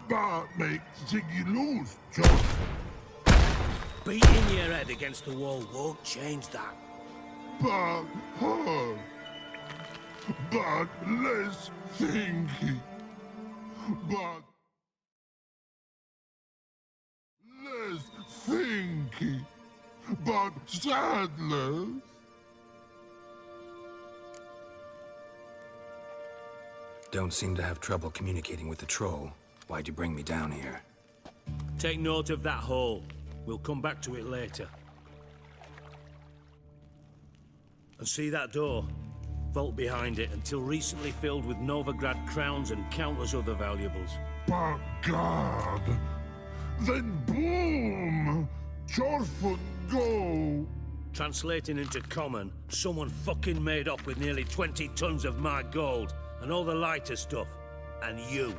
But make Ziggy lose, John. Beating your head against the wall won't change that. But hard. But less thinky. But less thinky. But sadless. Don't seem to have trouble communicating with the troll. Why'd you bring me down here? Take note of that hole. We'll come back to it later. And see that door? Vault behind it, until recently filled with Novigrad crowns and countless other valuables. But God. Then boom! Chorfoot go! Translating into common, someone fucking made off with nearly 20 tons of my gold, and all the lighter stuff. And you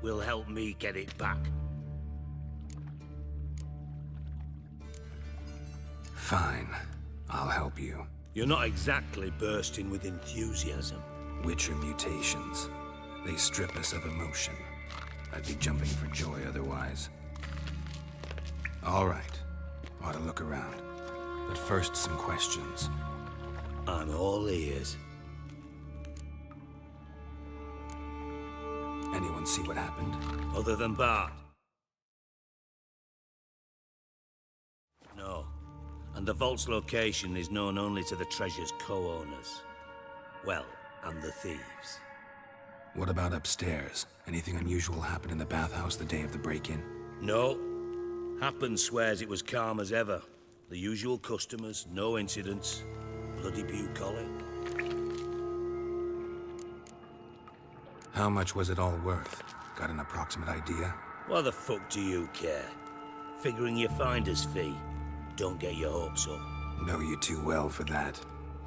will help me get it back. Fine. I'll help you. You're not exactly bursting with enthusiasm. Witcher mutations. They strip us of emotion. I'd be jumping for joy otherwise. All right. Ought to look around. But first, some questions. I'm all ears. Anyone see what happened? Other than Bart? No. And the vault's location is known only to the treasure's co-owners. Well, and the thieves. What about upstairs? Anything unusual happen in the bathhouse the day of the break-in? No. Happen swears it was calm as ever. The usual customers, no incidents. Bloody bucolic. How much was it all worth? Got an approximate idea? Why the fuck do you care? Figuring your finder's fee. Don't get your hopes up. Know you too well for that.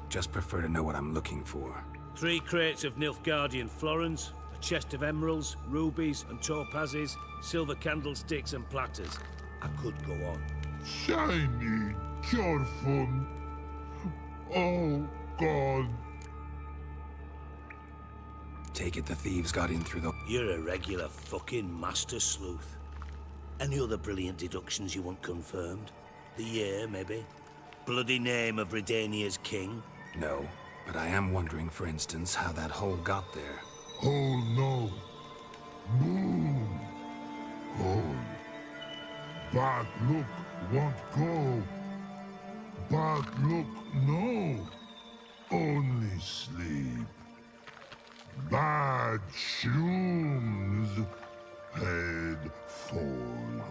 Just prefer to know what I'm looking for. 3 crates of Nilfgaardian florins, a chest of emeralds, rubies and topazes, silver candlesticks and platters. I could go on. Shiny Chorfun. Oh, God. Take it the thieves got in through the... You're a regular fucking master sleuth. Any other brilliant deductions you want confirmed? The year, maybe? Bloody name of Redania's king? No, but I am wondering, for instance, how that hole got there. Oh, no. Boom. Oh. But look, won't go. But look, no. Only sleep. Bad shrooms. Head falls.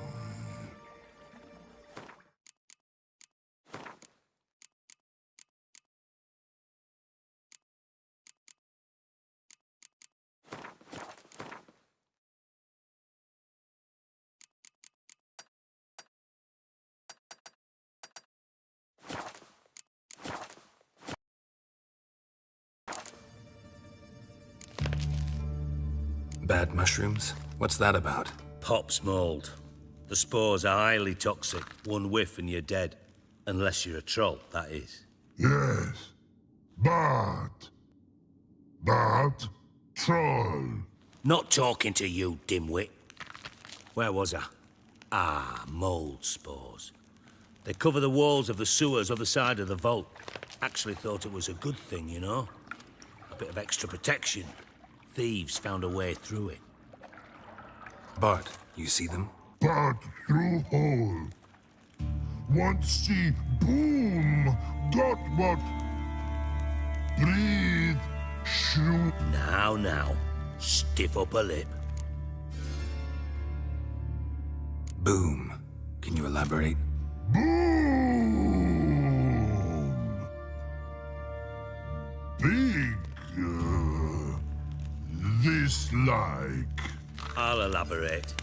Bad mushrooms? What's that about? Pop's mold. The spores are highly toxic. One whiff and you're dead. Unless you're a troll, that is. Yes. But troll. Not talking to you, dimwit. Where was I? Ah, mold spores. They cover the walls of the sewers other side of the vault. Actually thought it was a good thing, you know? A bit of extra protection. Thieves found a way through it. Bart, you see them? But through hole. Once see boom. Got what? Breathe. Shrew. Now. Stiff up a lip. Boom. Can you elaborate? Boom. Big. This like. I'll elaborate.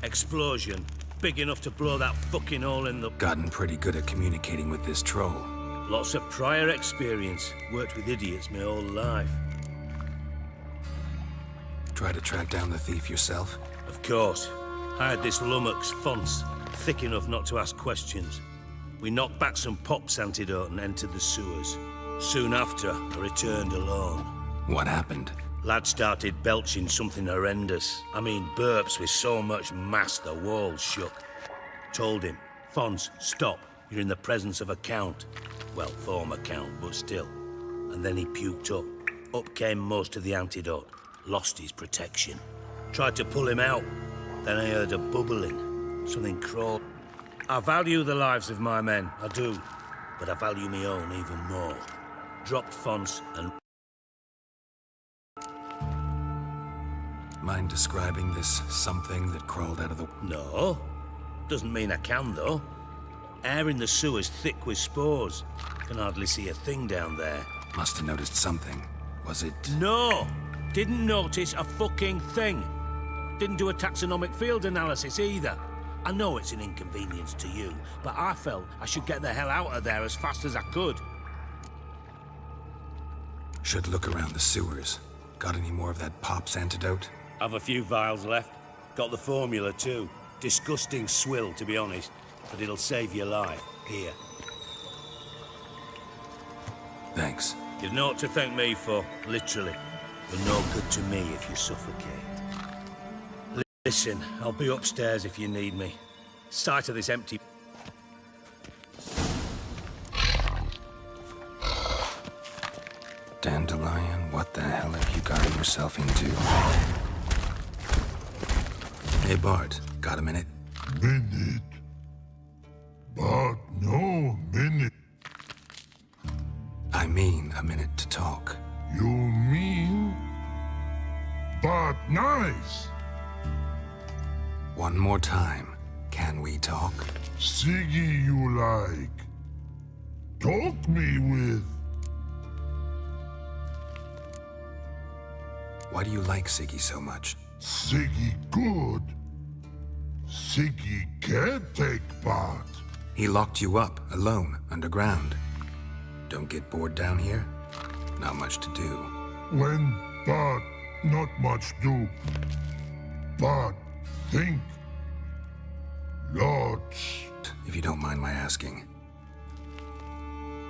Explosion. Big enough to blow that fucking hole in the... Gotten pretty good at communicating with this troll. Lots of prior experience. Worked with idiots my whole life. Try to track down the thief yourself? Of course. Hired this lummox, Fonce, thick enough not to ask questions. We knocked back some pop's antidote and entered the sewers. Soon after, I returned alone. What happened? Lad started belching something horrendous. I mean, burps with so much mass the walls shook. Told him, Fonce, stop. You're in the presence of a count. Well, former count, but still. And then he puked up. Up came most of the antidote. Lost his protection. Tried to pull him out. Then I heard a bubbling. Something crawled. I value the lives of my men, I do. But I value my own even more. Dropped Fonce and... Mind describing this something that crawled out of the... No. Doesn't mean I can, though. Air in the sewer's thick with spores. Can hardly see a thing down there. Must have noticed something. Was it... No! Didn't notice a fucking thing. Didn't do a taxonomic field analysis either. I know it's an inconvenience to you, but I felt I should get the hell out of there as fast as I could. Should look around the sewers. Got any more of that pop's antidote? I've a few vials left. Got the formula too. Disgusting swill, to be honest. But it'll save your life. Here. Thanks. You've naught to thank me for, literally. You're no good to me if you suffocate. Listen, I'll be upstairs if you need me. Sight of this empty... Dandelion, what the hell have you gotten yourself into? Hey Bart, got a minute? Minute. But no minute. I mean a minute to talk. You mean? But nice. One more time. Can we talk? Siggy you like. Talk me with. Why do you like Siggy so much? Siggy good. Siggy can't take part. He locked you up, alone, underground. Don't get bored down here? Not much to do. When but not much do. But think. Lots. If you don't mind my asking.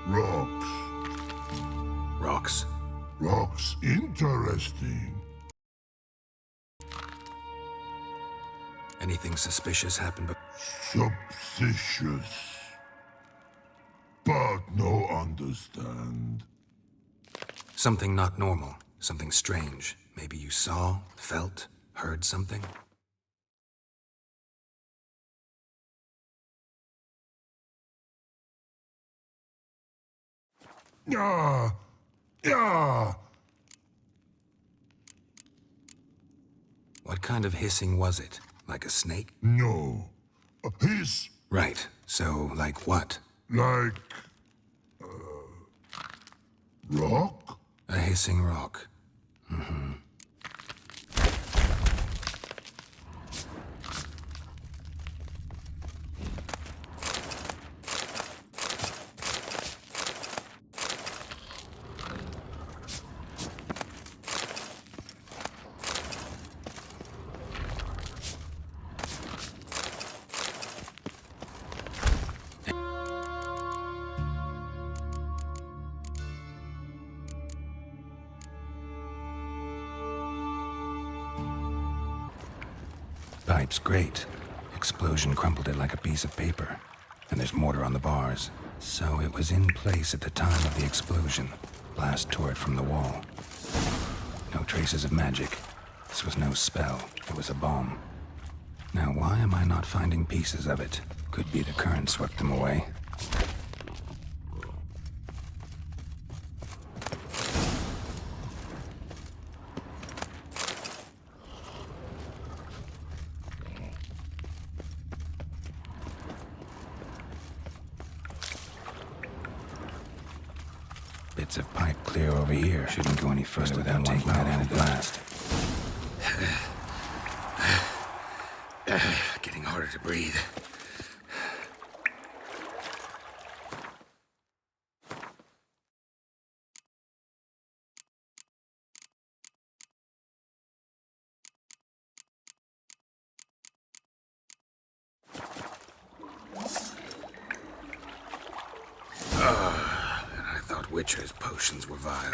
Rocks. Rocks? Rocks interesting. Anything suspicious happened but... Suspicious. But no understand. Something not normal. Something strange. Maybe you saw, felt, heard something? Yeah. Yeah. What kind of hissing was it? Like a snake? No. Hiss Right. So, like what? like rock? A hissing rock. Pipe's great. Explosion crumpled it like a piece of paper. And there's mortar on the bars. So it was in place at the time of the explosion. Blast tore it from the wall. No traces of magic. This was no spell. It was a bomb. Now why am I not finding pieces of it? Could be the current swept them away. Bits of pipe clear over here. Shouldn't go any further without taking that added blast. Getting harder to breathe. That witcher's potions were vile.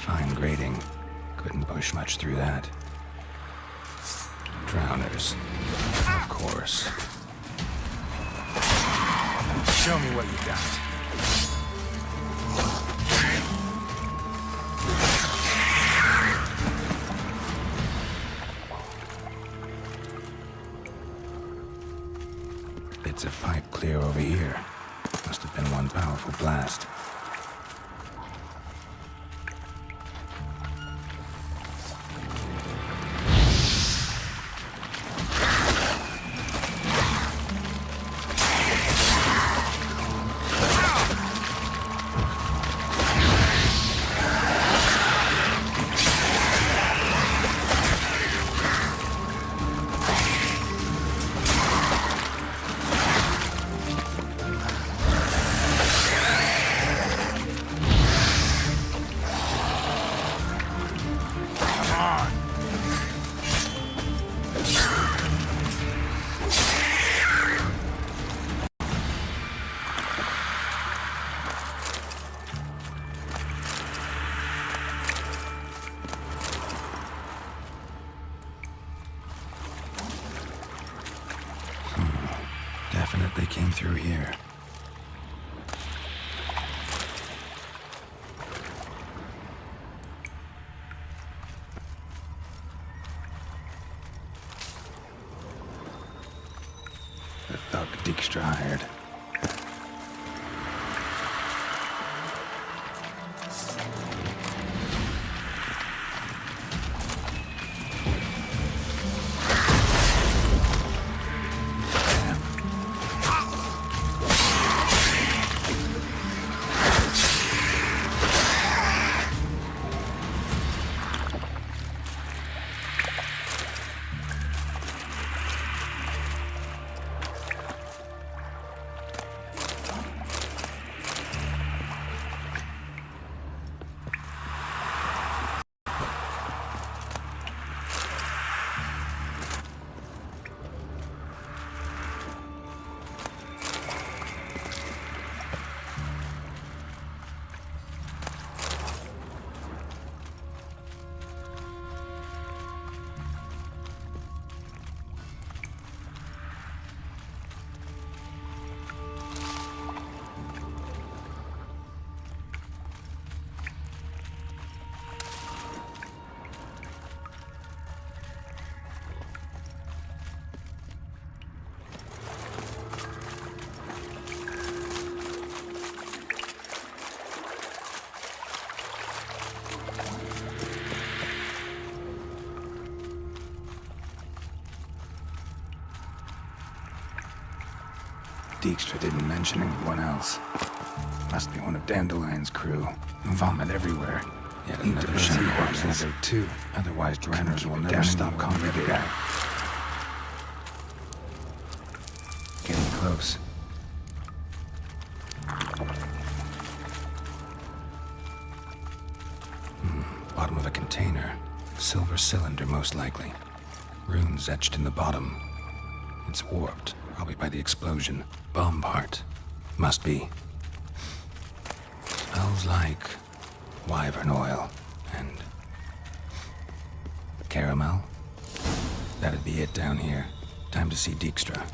Fine grading. Couldn't push much through that. Drowners. Of course. Show me what you got. Bits of pipe clear over here. Must have been one powerful blast. Definitely came through here. The thug Dijkstra hired. Dijkstra didn't mention anyone else. Must be one of Dandelion's crew. Vomit everywhere. Yet another shiny corpse too. Otherwise, drowners will never stop calling the guy. Getting close. Bottom of a container. Silver cylinder, most likely. Runes etched in the bottom. It's warped, probably by the explosion. Bomb part. Must be. Smells like wyvern oil and caramel. That'd be it down here. Time to see Dijkstra.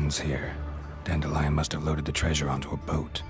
bones here. Dandelion must have loaded the treasure onto a boat.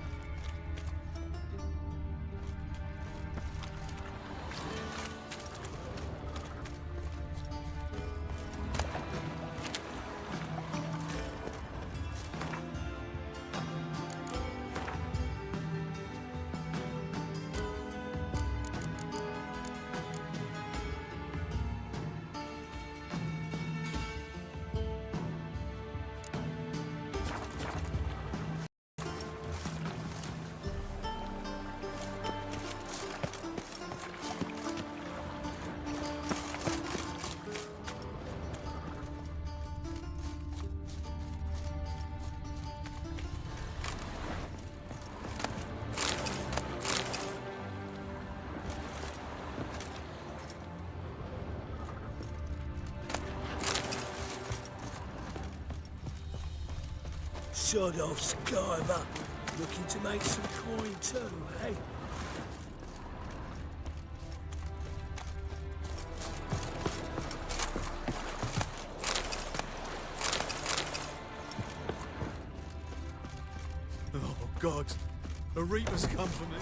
Sod off, Skyver. Looking to make some coin too, eh? Oh, God. A reaper's come for me.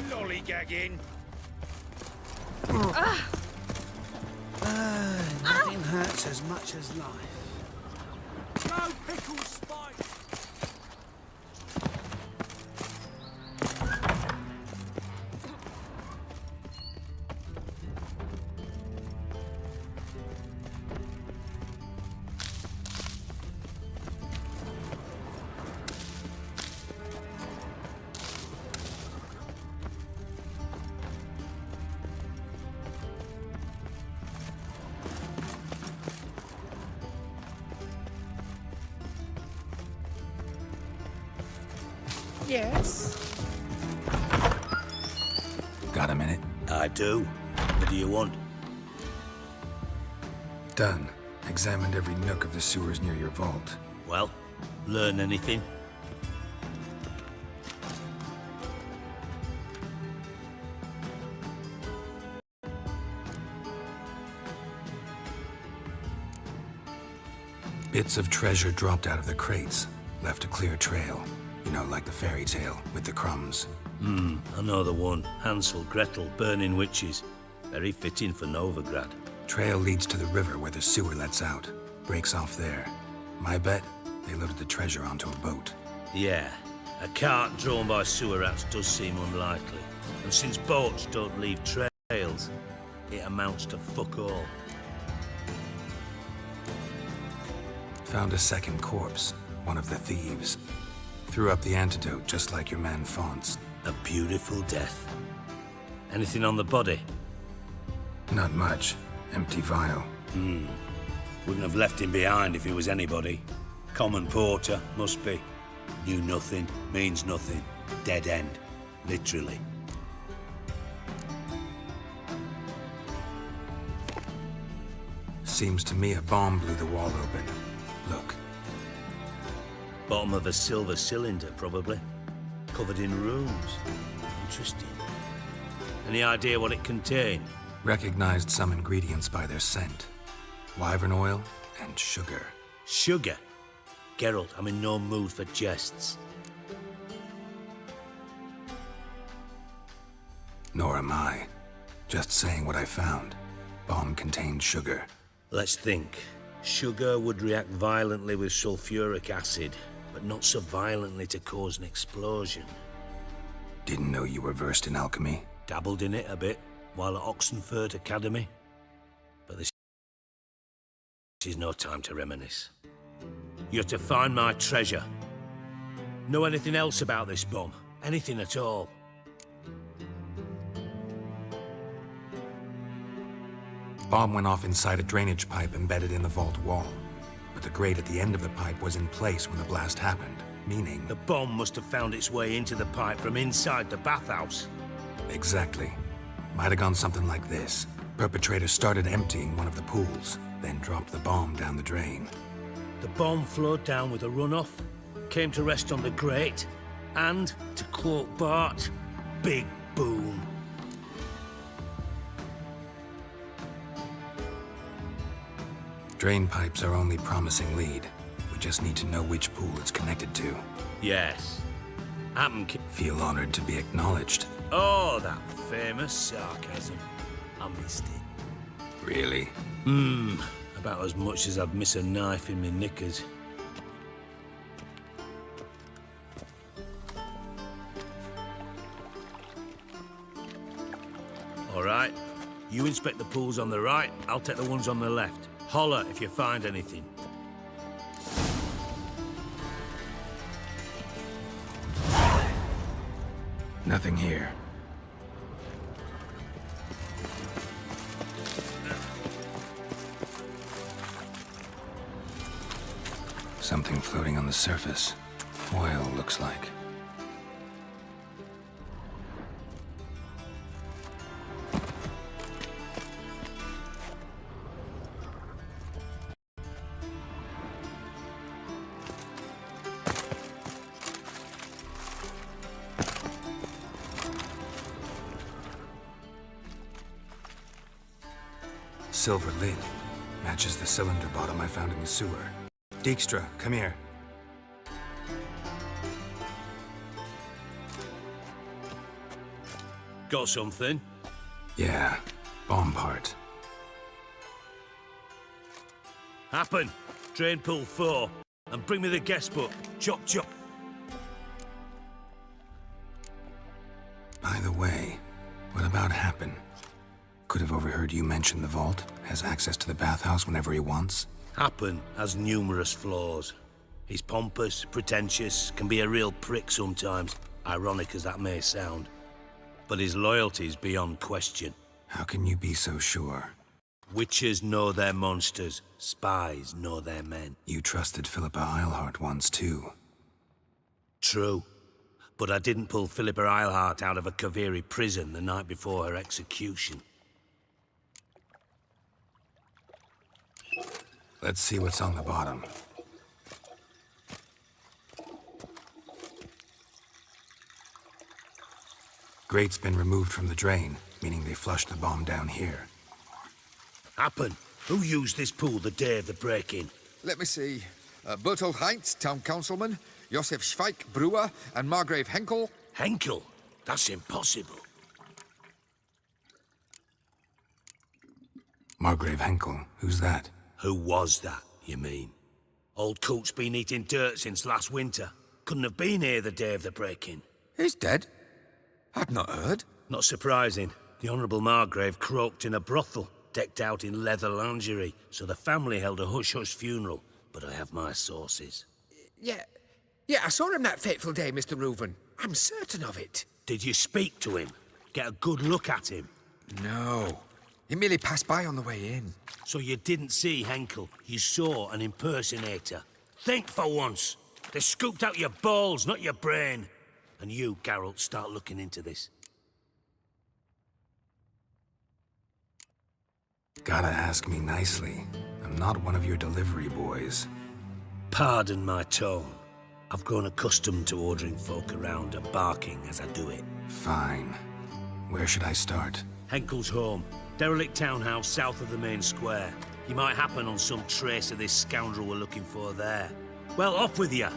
Lollygagging. Nothing hurts as much as life. No pickle spike! Yes? Got a minute? I do. What do you want? Done. Examined every nook of the sewers near your vault. Well, learn anything? Bits of treasure dropped out of the crates. Left a clear trail. You know, like the fairy tale with the crumbs. I know the one. Hansel, Gretel, burning witches. Very fitting for Novigrad. Trail leads to the river where the sewer lets out. Breaks off there. My bet, they loaded the treasure onto a boat. Yeah, a cart drawn by sewer rats does seem unlikely. And since boats don't leave trails, it amounts to fuck all. Found a second corpse, one of the thieves. Threw up the antidote just like your man Faunt's. A beautiful death. Anything on the body? Not much. Empty vial. Wouldn't have left him behind if he was anybody. Common porter, must be. Knew nothing, means nothing. Dead end. Literally. Seems to me a bomb blew the wall open. Look. Bottom of a silver cylinder, probably. Covered in runes. Interesting. Any idea what it contained? Recognized some ingredients by their scent. Wyvern oil and sugar. Sugar? Geralt, I'm in no mood for jests. Nor am I. Just saying what I found. Bomb contained sugar. Let's think. Sugar would react violently with sulfuric acid, but not so violently to cause an explosion. Didn't know you were versed in alchemy. Dabbled in it a bit while at Oxenford Academy. But this is no time to reminisce. You're to find my treasure. Know anything else about this bomb? Anything at all? Bomb went off inside a drainage pipe embedded in the vault wall. But the grate at the end of the pipe was in place when the blast happened, meaning... The bomb must have found its way into the pipe from inside the bathhouse. Exactly. Might have gone something like this. Perpetrator started emptying one of the pools, then dropped the bomb down the drain. The bomb flowed down with a runoff, came to rest on the grate, and, to quote Bart, big boom. Drain pipes are only promising lead. We just need to know which pool it's connected to. Yes. Feel honored to be acknowledged. Oh, that famous sarcasm. I missed it. Really? About as much as I'd miss a knife in my knickers. All right. You inspect the pools on the right, I'll take the ones on the left. Holler if you find anything. Nothing here. Something floating on the surface. Oil, looks like. Silver lid. Matches the cylinder bottom I found in the sewer. Dijkstra, come here. Got something? Yeah, bomb part. Happen. Drain pool 4. And bring me the guest book. Chop chop. By the way, what about Happen? Could have overheard you mention the vault. Has access to the bathhouse whenever he wants. Happen has numerous flaws. He's pompous, pretentious, can be a real prick sometimes, ironic as that may sound. But his loyalty's beyond question. How can you be so sure? Witches know their monsters, spies know their men. You trusted Philippa Eilhart once too. True. But I didn't pull Philippa Eilhart out of a Kaviri prison the night before her execution. Let's see what's on the bottom. Grate's been removed from the drain, meaning they flushed the bomb down here. Happen. Who used this pool the day of the break-in? Let me see. Bertolt Heinz, town councilman, Josef Schweik, brewer, and Margrave Henkel. Henkel? That's impossible. Margrave Henkel, who's that? Who was that, you mean? Old Coot's been eating dirt since last winter. Couldn't have been here the day of the break-in. He's dead? I'd not heard. Not surprising. The Honourable Margrave croaked in a brothel, decked out in leather lingerie, so the family held a hush-hush funeral. But I have my sources. Yeah, I saw him that fateful day, Mr. Reuven. I'm certain of it. Did you speak to him? Get a good look at him? No. He merely passed by on the way in. So you didn't see Henkel, you saw an impersonator. Think for once. They scooped out your balls, not your brain. And you, Geralt, start looking into this. Gotta ask me nicely. I'm not one of your delivery boys. Pardon my tone. I've grown accustomed to ordering folk around and barking as I do it. Fine. Where should I start? Henkel's home. Derelict townhouse south of the main square. You might happen on some trace of this scoundrel we're looking for there. Well, off with you!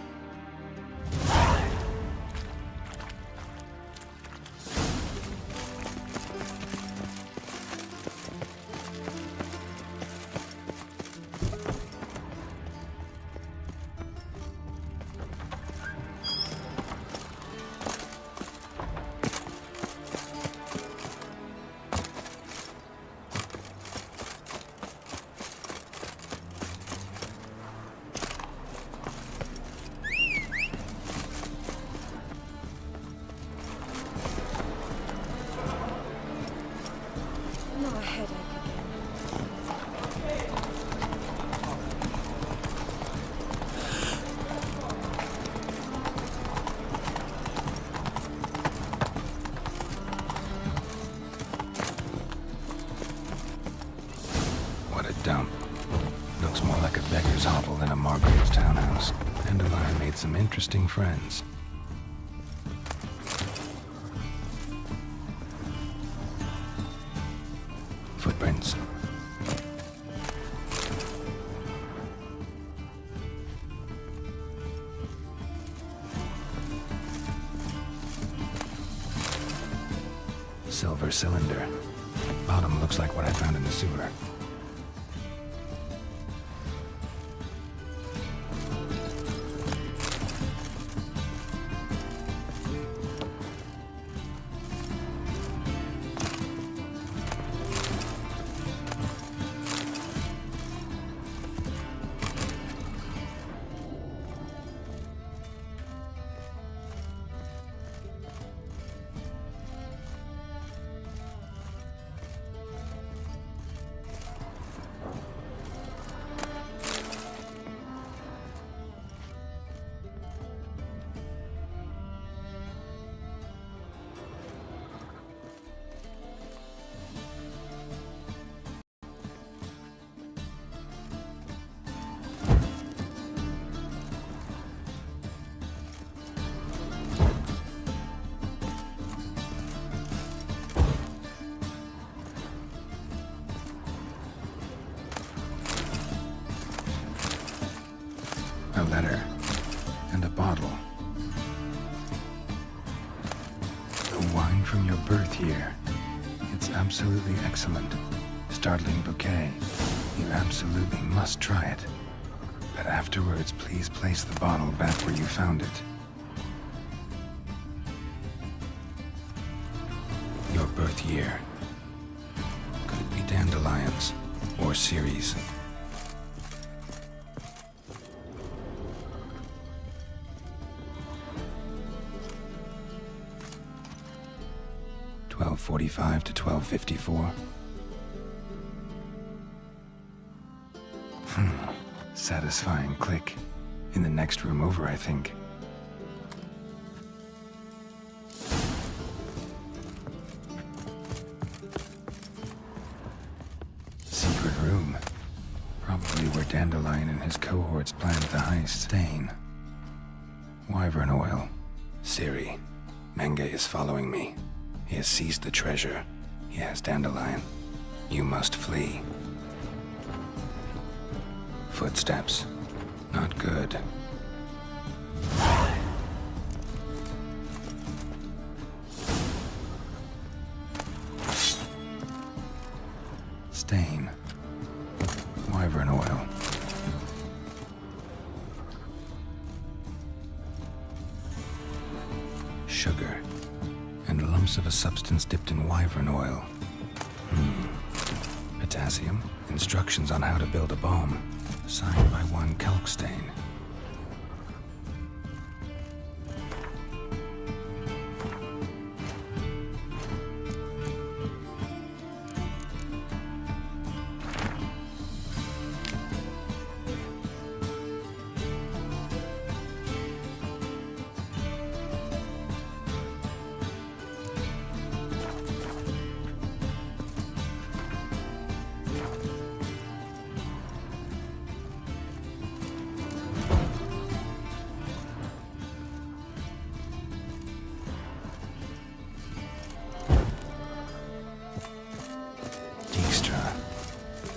Now a headache again. What a dump. Looks more like a beggar's hovel than a Margrave's townhouse. Dandelion made some interesting friends. Footprints. silver cylinder. Bottom looks like what I found in the sewer. A letter. And a bottle. The wine from your birth year. It's absolutely excellent. Startling bouquet. You absolutely must try it. But afterwards, please place the bottle back where you found it. Your birth year. Could be dandelions. Or Ceres. .45 to 12:54. Satisfying click. In the next room over, I think. Secret room. Probably where Dandelion and his cohorts planned the heist. Stain. Wyvern oil. Siri. Menge is following me. He has seized the treasure. He has Dandelion. You must flee. Footsteps. Not good. Stain. Wyvern oil. Sugar. And lumps of a substance dipped in wyvern oil. Potassium. Instructions on how to build a bomb. Signed by one Kalkstain.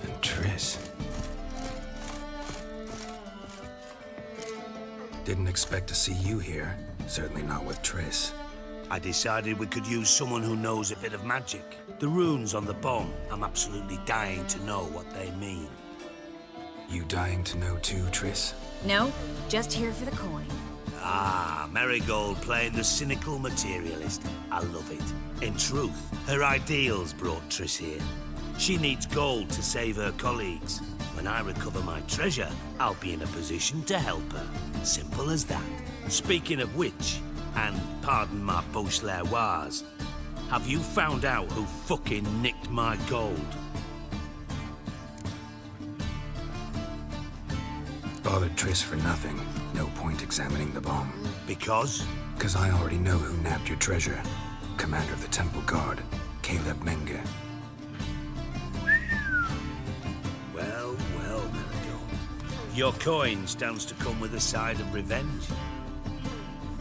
And Triss. Didn't expect to see you here. Certainly not with Triss. I decided we could use someone who knows a bit of magic. The runes on the bomb, I'm absolutely dying to know what they mean. You dying to know too, Triss? No, just here for the coin. Ah, Marigold playing the cynical materialist. I love it. In truth, her ideals brought Triss here. She needs gold to save her colleagues. When I recover my treasure, I'll be in a position to help her. Simple as that. Speaking of which, and pardon my Beauclervoise, have you found out who fucking nicked my gold? Bothered Triss for nothing. No point examining the bomb. Because? Because I already know who nabbed your treasure. Commander of the Temple Guard, Caleb Menge. Well, Marigold. Your coin stands to come with a side of revenge.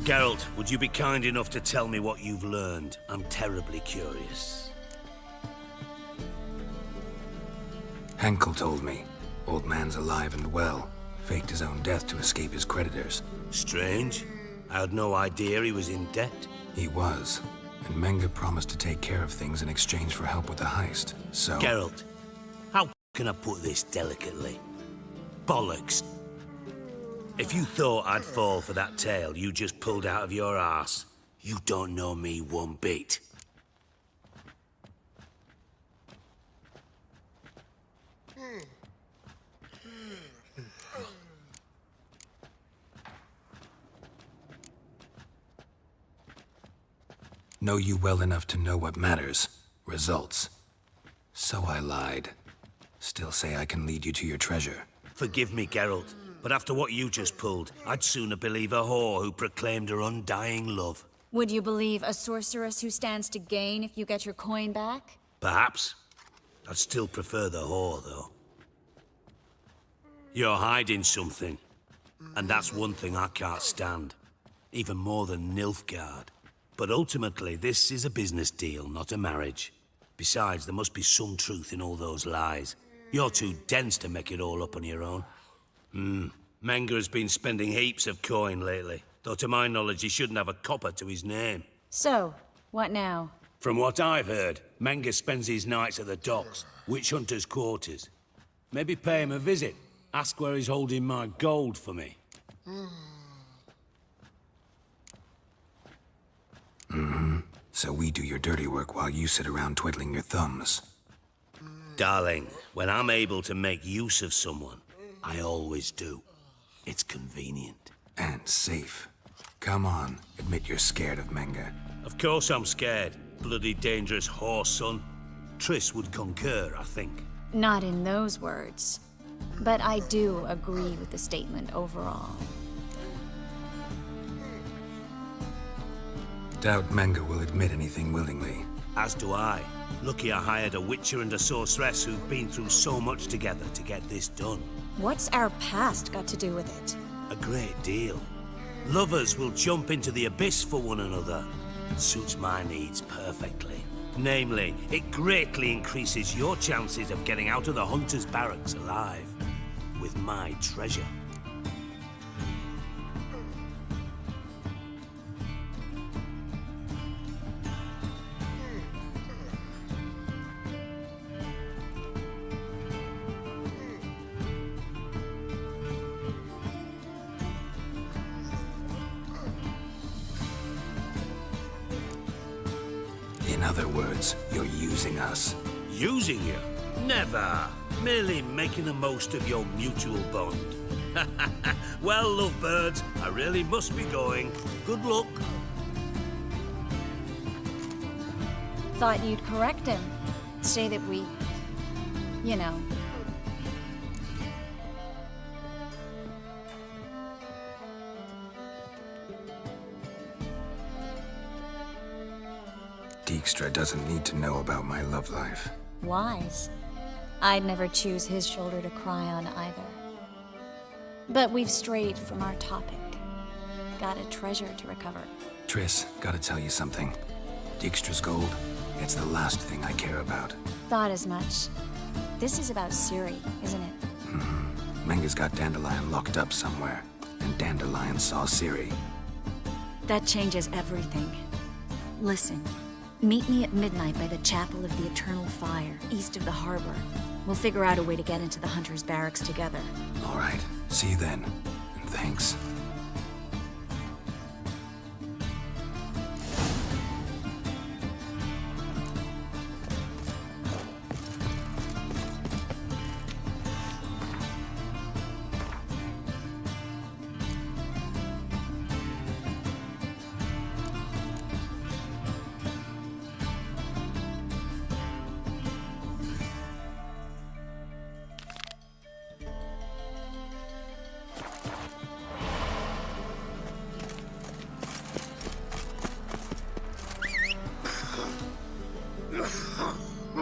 Geralt, would you be kind enough to tell me what you've learned? I'm terribly curious. Henkel told me. Old man's alive and well. Faked his own death to escape his creditors. Strange. I had no idea he was in debt. He was. And Menge promised to take care of things in exchange for help with the heist. So... Geralt, how can I put this delicately? Bollocks. If you thought I'd fall for that tale you just pulled out of your arse, you don't know me one bit. Know you well enough to know what matters. Results. So I lied. Still say I can lead you to your treasure. Forgive me, Geralt, but after what you just pulled, I'd sooner believe a whore who proclaimed her undying love. Would you believe a sorceress who stands to gain if you get your coin back? Perhaps. I'd still prefer the whore, though. You're hiding something, and that's one thing I can't stand. Even more than Nilfgaard. But ultimately, this is a business deal, not a marriage. Besides, there must be some truth in all those lies. You're too dense to make it all up on your own. Menge has been spending heaps of coin lately, though to my knowledge he shouldn't have a copper to his name. So, what now? From what I've heard, Menge spends his nights at the docks, witch hunters' quarters. Maybe pay him a visit. Ask where he's holding my gold for me. So we do your dirty work while you sit around twiddling your thumbs. Darling, when I'm able to make use of someone, I always do. It's convenient. And safe. Come on, admit you're scared of Menge. Of course I'm scared. Bloody dangerous whore, son. Triss would concur, I think. Not in those words. But I do agree with the statement overall. Doubt Menge will admit anything willingly. As do I. Lucky I hired a witcher and a sorceress who've been through so much together to get this done. What's our past got to do with it? A great deal. Lovers will jump into the abyss for one another. It suits my needs perfectly. Namely, it greatly increases your chances of getting out of the hunter's barracks alive. With my treasure. In other words, you're using us. Using you? Never. Merely making the most of your mutual bond. Well, lovebirds, I really must be going. Good luck. Thought you'd correct him. Say that we... you know... Dijkstra doesn't need to know about my love life. wise. I'd never choose his shoulder to cry on either. But we've strayed from our topic. Got a treasure to recover. Triss, gotta tell you something. Dijkstra's gold, it's the last thing I care about. Thought as much. This is about Ciri, isn't it? Menge's got Dandelion locked up somewhere, and Dandelion saw Ciri. That changes everything. Listen, meet me at midnight by the Chapel of the Eternal Fire, east of the harbor. We'll figure out a way to get into the Hunter's Barracks together. All right, see you then, and thanks.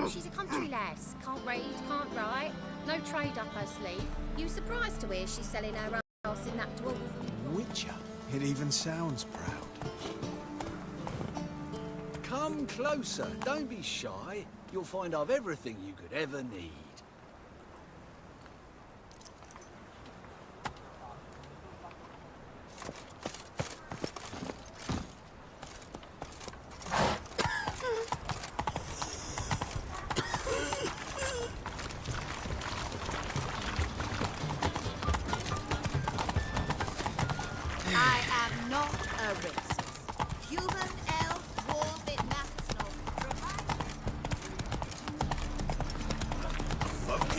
She's a country lass. Can't read, can't write. No trade up her sleeve. You surprised to hear she's selling her ass in that dwarf? Witcher. It even sounds proud. Come closer. Don't be shy. You'll find I've everything you could ever need.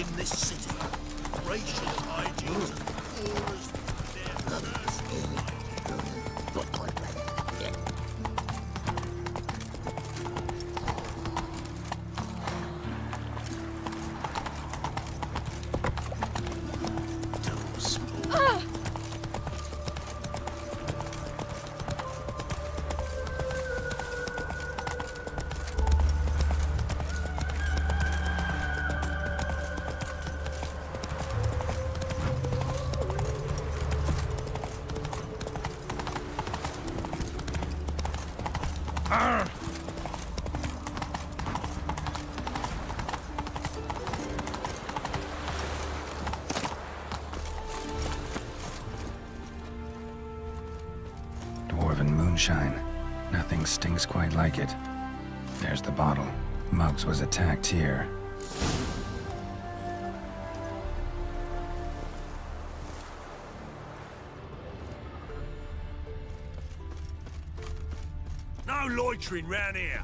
in this city. Racial hygiene and poorest their personal Dwarven moonshine. Nothing stinks quite like it. There's the bottle. Muggs was attacked here. No loitering round here.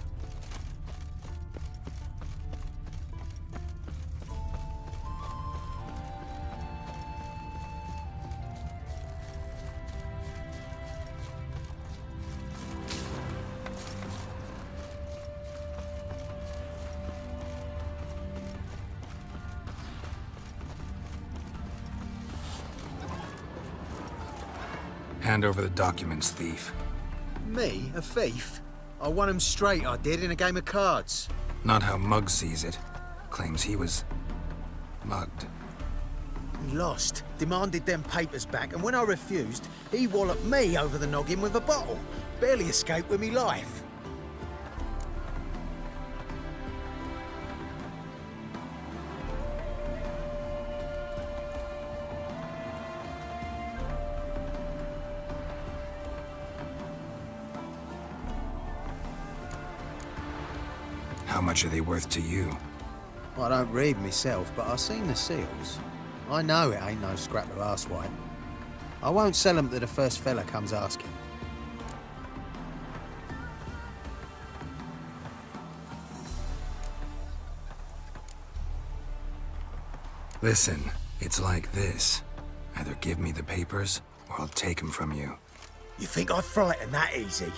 Hand over the documents, thief. Me? A thief? I won 'em straight, I did, in a game of cards. Not how Muggs sees it. Claims he was mugged. He lost, demanded them papers back, and when I refused, he walloped me over the noggin with a bottle. Barely escaped with me life. How much are they worth to you? I don't read myself, but I've seen the seals. I know it ain't no scrap of arsewhite. I won't sell 'em to the first fella comes asking. Listen, it's like this. Either give me the papers, or I'll take them from you. You think I'd frighten that easy?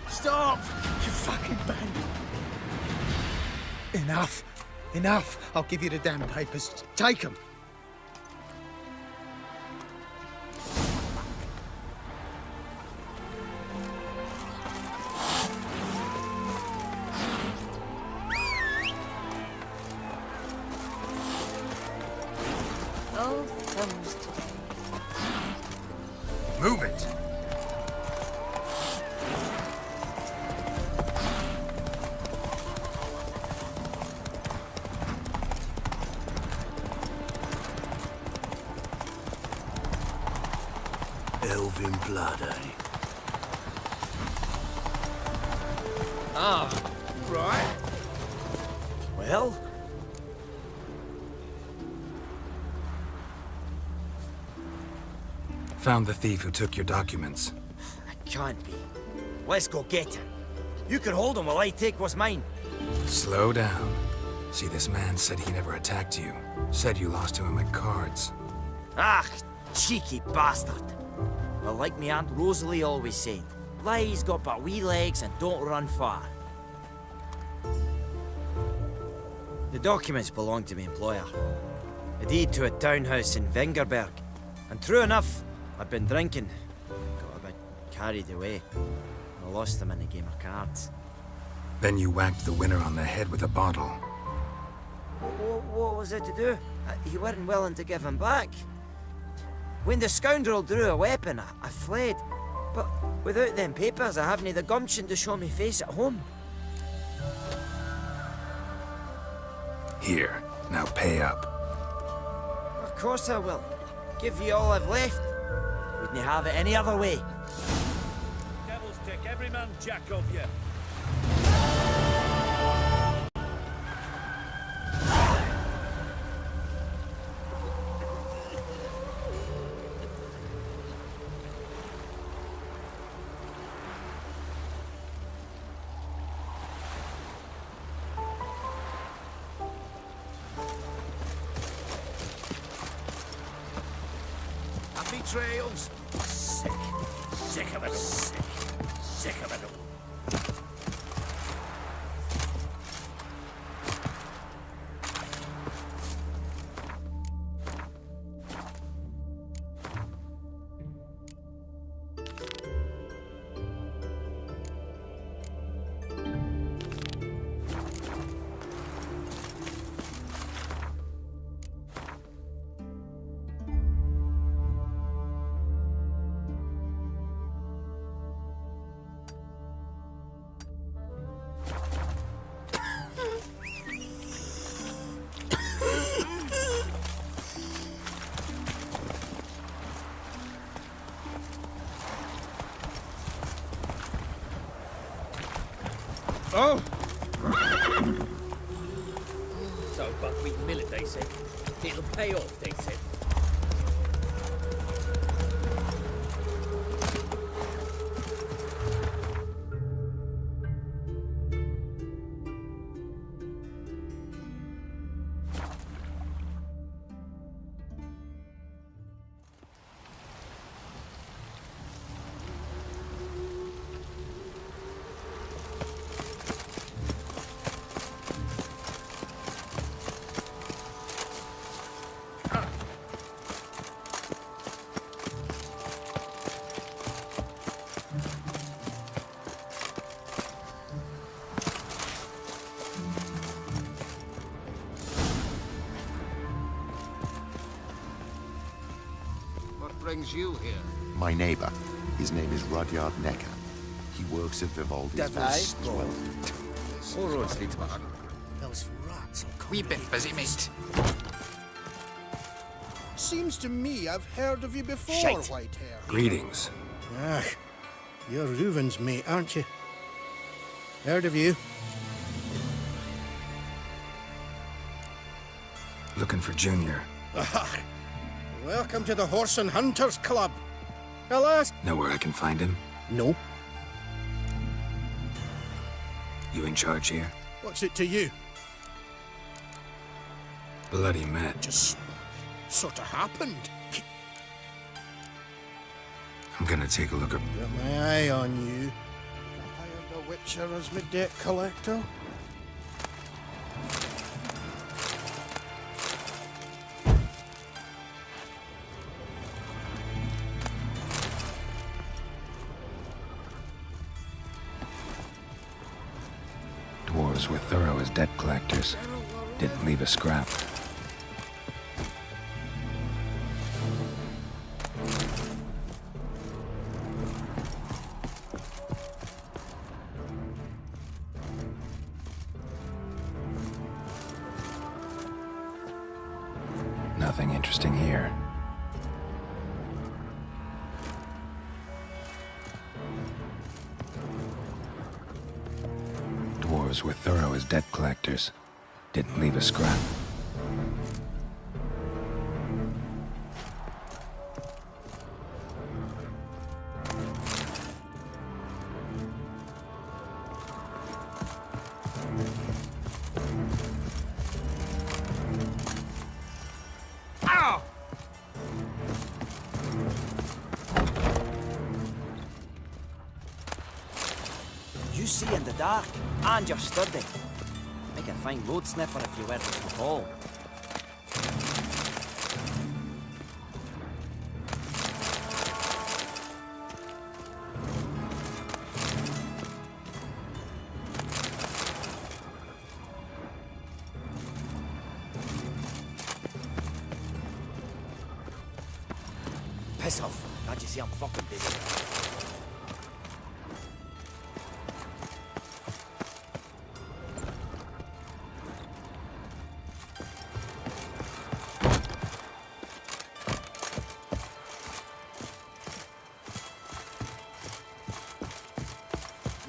Stop! You fucking bandit! Enough! Enough! I'll give you the damn papers. Take them! Oh, thumbs today. Move it! Elven blood, eh? Ah, right. Well? Found the thief who took your documents. That can't be. Let's go get him. You can hold him while I take what's mine. Slow down. See, this man said he never attacked you. Said you lost to him at cards. Ah, cheeky bastard. Well, like me Aunt Rosalie always said, lies got but wee legs and don't run far. The documents belong to my employer. A deed to a townhouse in Vengerberg. And true enough, I'd been drinking. Got a bit carried away. I lost them in a game of cards. Then you whacked the winner on the head with a bottle. What was it to do? He weren't willing to give him back. When the scoundrel drew a weapon, I fled. But without them papers, I haven't the gumption to show me face at home. Here, now pay up. Of course I will. Give you all I've left. Wouldn't have it any other way. Devil's take every man jack of you. me trails. Sick. Sick of it all. Sick. Sick of it all. Oh! So buckwheat millet, they said. It'll pay off, they said. Brings you here? My neighbor. His name is Rudyard Necker. He works at Vivaldi's Devil's well. All roads lead to Mark. Those rats will come. Wee bit busy, mate. Seems to me I've heard of you before, Shite. Whitehair. Greetings. Ah, you're Reuven's mate, aren't you? Heard of you. Looking for Junior. Welcome to the Horse and Hunters Club. Alas, Know where I can find him? no. You in charge here? What's it to you? Bloody met. Just sort of happened. I'm gonna take a look at... Got my eye on you. I hired a witcher as my debt collector. Dwarves were thorough as debt collectors. Didn't leave a scrap. Nothing interesting here. Dwarves were thorough as debt collectors. Didn't leave a scrap. You see in the dark, and you're sturdy. Make a fine road sniffer if you were to fall. Piss off. Can't you see I'm fucking busy?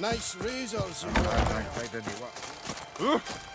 Nice razors you I didn't what.